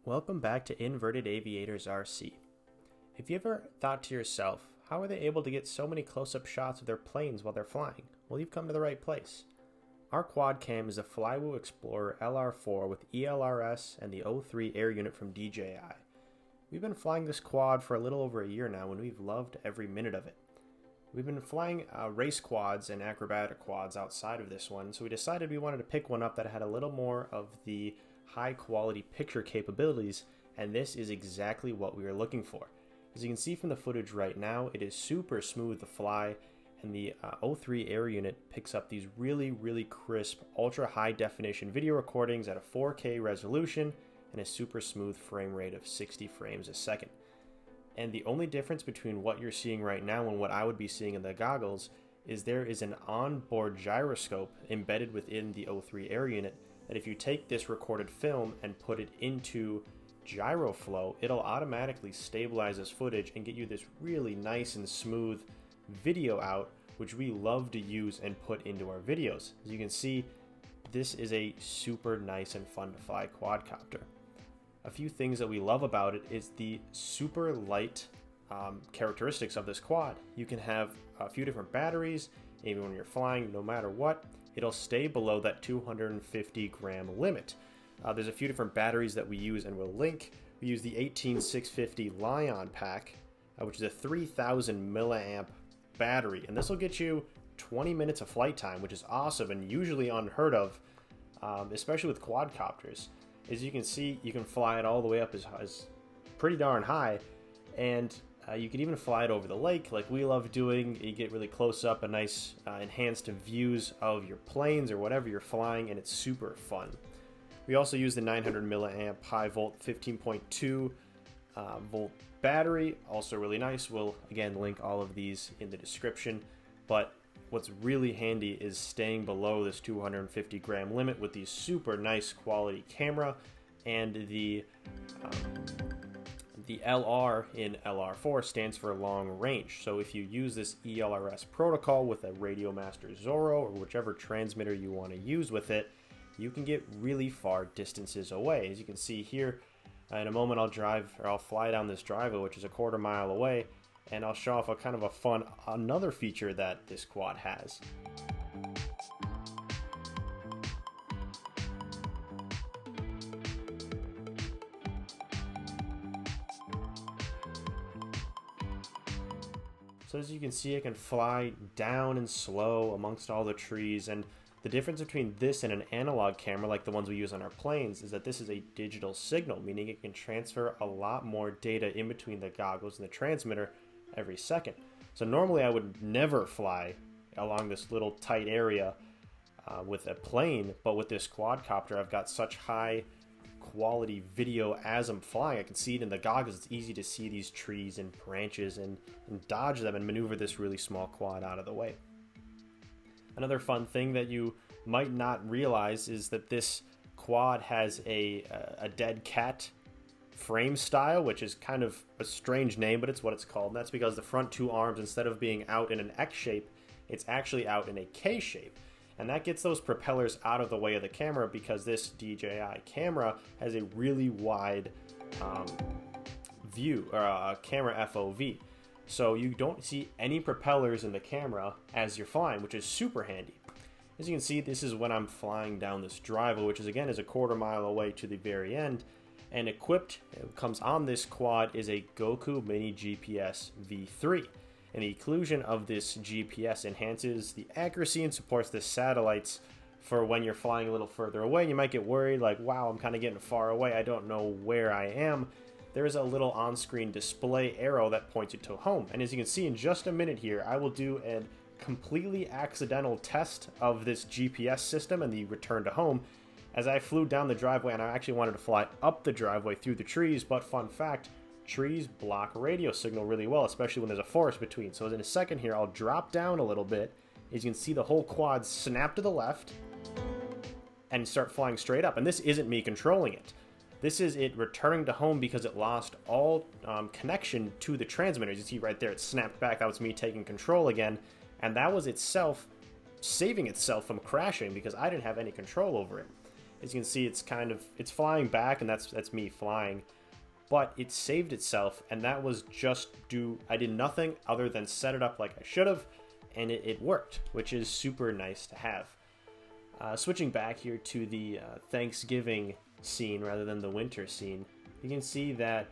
Welcome back to Inverted Aviators RC. If you ever thought to yourself, how are they able to get so many close-up shots of their planes while they're flying? Well, you've come to the right place. Our quad cam is a FlyWoo Explorer LR4 with ELRS and the O3 Air unit from DJI. We've been flying this quad for a little over a year now, and we've loved every minute of it. We've been flying race quads and acrobatic quads outside of this one, so we decided we wanted to pick one up that had a little more of the high quality picture capabilities, and this is exactly what we were looking for. As you can see from the footage right now, it is super smooth to fly, and the O3 Air unit picks up these really crisp, ultra high definition video recordings at a 4K resolution and a super smooth frame rate of 60 frames a second. And the only difference between what you're seeing right now and what I would be seeing in the goggles is there is an onboard gyroscope embedded within the O3 Air unit that if you take this recorded film and put it into Gyroflow, it'll automatically stabilize this footage and get you this really nice and smooth video out, which we love to use and put into our videos. As you can see, this is a super nice and fun to fly quadcopter. A few things that we love about it is the super light characteristics of this quad. You can have a few different batteries, even when you're flying, no matter what. It'll stay below that 250 gram limit. There's a few different batteries that we use and we'll link. We use the 18650 Lion pack, which is a 3000 milliamp battery, and this will get you 20 minutes of flight time, which is awesome and usually unheard of, especially with quadcopters. As you can see, you can fly it all the way up as pretty darn high, and you can even fly it over the lake like we love doing. You get really close up, a nice enhanced views of your planes or whatever you're flying, and it's super fun. We also use the 900 milliamp high volt 15.2 volt battery, also really nice. We'll again link all of these in the description, but what's really handy is staying below this 250 gram limit with the super nice quality camera, and the LR in LR4 stands for long range. So if you use this ELRS protocol with a Radio Master Zorro or whichever transmitter you want to use with it, you can get really far distances away. As you can see here, in a moment I'll fly down this driveway, which is a quarter mile away, and I'll show off another feature that this quad has. So as you can see, I can fly down and slow amongst all the trees, and the difference between this and an analog camera like the ones we use on our planes is that this is a digital signal, meaning it can transfer a lot more data in between the goggles and the transmitter every second. So normally I would never fly along this little tight area with a plane, but with this quadcopter I've got such high quality video as I'm flying. I can see it in the goggles. It's easy to see these trees and branches and dodge them and maneuver this really small quad out of the way. Another fun thing that you might not realize is that this quad has a dead cat frame style, which is kind of a strange name, but it's what it's called. And that's because the front two arms, instead of being out in an X shape, it's actually out in a K shape. And that gets those propellers out of the way of the camera because this DJI camera has a really wide view, or camera FOV. So you don't see any propellers in the camera as you're flying, which is super handy. As you can see, this is when I'm flying down this driveway, which is again is a quarter mile away to the very end. And equipped, it comes on this quad, is a Goku Mini GPS V3. And the inclusion of this GPS enhances the accuracy and supports the satellites for when you're flying a little further away. You might get worried like, wow, I'm kind of getting far away, I don't know where I am. There is a little on-screen display arrow that points you to home. And as you can see in just a minute here, I will do a completely accidental test of this GPS system and the return to home as I flew down the driveway, and I actually wanted to fly up the driveway through the trees, but fun fact, trees block radio signal really well, especially when there's a forest between. So in a second here, I'll drop down a little bit. As you can see, the whole quad snap to the left and start flying straight up. And this isn't me controlling it. This is it returning to home because it lost all connection to the transmitters. You see right there, it snapped back. That was me taking control again, and that was itself saving itself from crashing because I didn't have any control over it. As you can see, it's flying back, and that's me flying, but it saved itself, and that was just I did nothing other than set it up like I should have, and it worked, which is super nice to have. Switching back here to the Thanksgiving scene rather than the winter scene, you can see that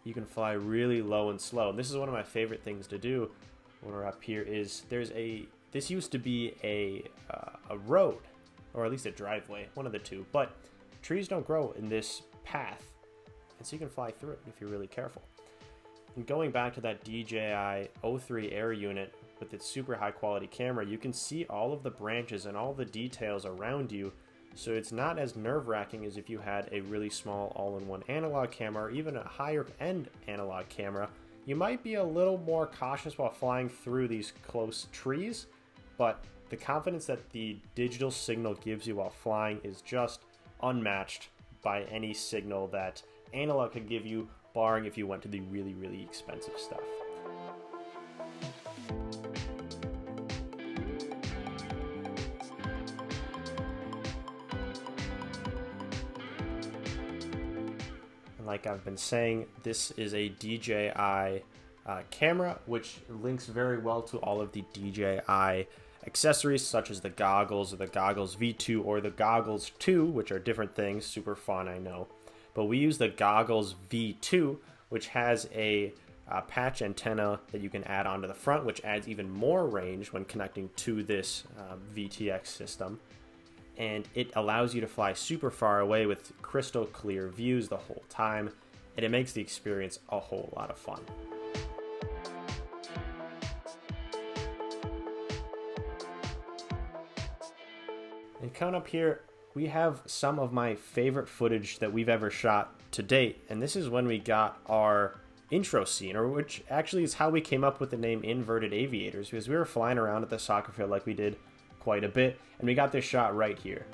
you can fly really low and slow. And this is one of my favorite things to do when we're up here. This used to be a road, or at least a driveway, one of the two, but trees don't grow in this path, and so you can fly through it if you're really careful. And going back to that DJI O3 Air unit with its super high quality camera, you can see all of the branches and all the details around you, so it's not as nerve-wracking as if you had a really small all-in-one analog camera or even a higher end analog camera. You might be a little more cautious while flying through these close trees, but the confidence that the digital signal gives you while flying is just unmatched by any signal that analog could give you, barring if you went to the really, really expensive stuff. And like I've been saying, this is a DJI camera, which links very well to all of the DJI accessories, such as the goggles, or the goggles V2, or the goggles 2, which are different things. Super fun, I know. But we use the goggles V2, which has a patch antenna that you can add onto the front, which adds even more range when connecting to this VTX system. And it allows you to fly super far away with crystal clear views the whole time, and it makes the experience a whole lot of fun. And coming up here, we have some of my favorite footage that we've ever shot to date, and this is when we got our intro scene, or which actually is how we came up with the name Inverted Aviators, because we were flying around at the soccer field like we did quite a bit, and we got this shot right here.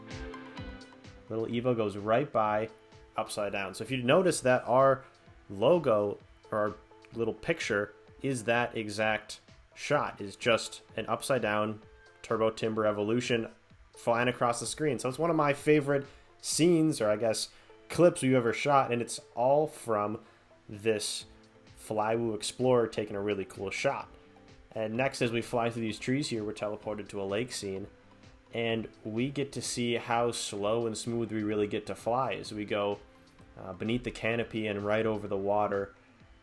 Little Evo goes right by, upside down. So if you notice that our logo, or our little picture, is that exact shot, is just an upside down Turbo Timber Evolution flying across the screen. So it's one of my favorite scenes, or I guess clips we've ever shot, and it's all from this FlyWoo Explorer taking a really cool shot. And next, as we fly through these trees here, we're teleported to a lake scene, and we get to see how slow and smooth we really get to fly as we go beneath the canopy and right over the water.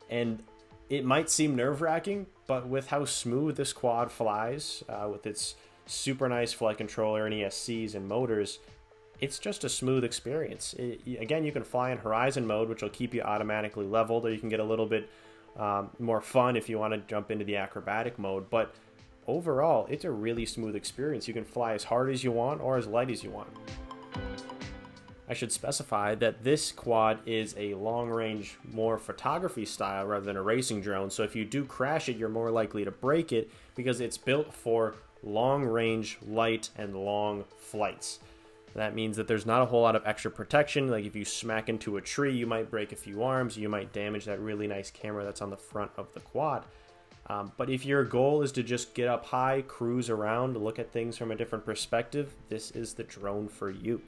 And it might seem nerve-wracking, but with how smooth this quad flies, with its super nice flight controller and ESCs and motors, it's just a smooth experience. Again, you can fly in horizon mode, which will keep you automatically leveled, or you can get a little bit more fun if you want to jump into the acrobatic mode. But overall, it's a really smooth experience. You can fly as hard as you want or as light as you want. I should specify that this quad is a long-range, more photography style rather than a racing drone, so if you do crash it, you're more likely to break it because it's built for long-range, light, and long flights. That means that there's not a whole lot of extra protection. Like if you smack into a tree, you might break a few arms, you might damage that really nice camera that's on the front of the quad. But if your goal is to just get up high, cruise around, look at things from a different perspective, this is the drone for you.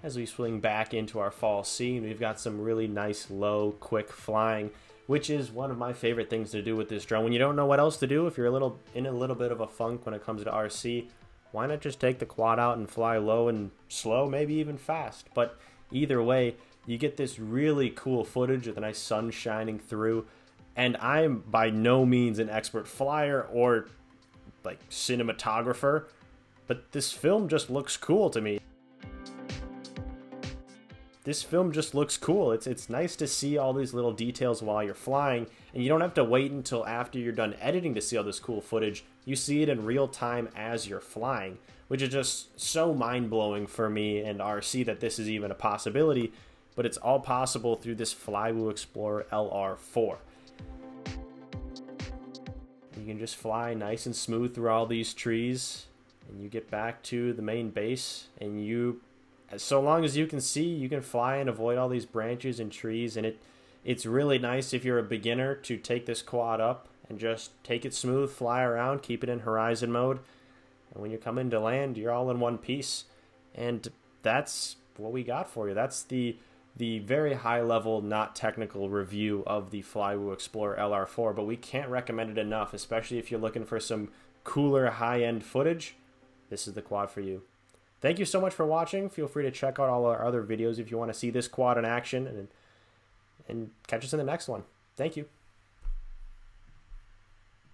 As we swing back into our fall scene, we've got some really nice, low, quick flying, which is one of my favorite things to do with this drone. When you don't know what else to do, if you're in a little bit of a funk when it comes to RC, why not just take the quad out and fly low and slow, maybe even fast? But either way, you get this really cool footage with the nice sun shining through, and I'm by no means an expert flyer or like cinematographer, but this film just looks cool to me. This film just looks cool. It's nice to see all these little details while you're flying, and you don't have to wait until after you're done editing to see all this cool footage. You see it in real time as you're flying, which is just so mind-blowing for me and RC that this is even a possibility, but it's all possible through this FlyWoo Explorer LR4. You can just fly nice and smooth through all these trees, and you get back to the main base, and so long as you can see, you can fly and avoid all these branches and trees. And it's really nice if you're a beginner to take this quad up and just take it smooth, fly around, keep it in horizon mode, and when you come into land, you're all in one piece. And that's what we got for you. That's the very high level, not technical review of the FlyWoo Explorer LR4, but we can't recommend it enough, especially if you're looking for some cooler high-end footage. This is the quad for you. Thank you so much for watching. Feel free to check out all our other videos if you want to see this quad in action, and catch us in the next one. Thank you.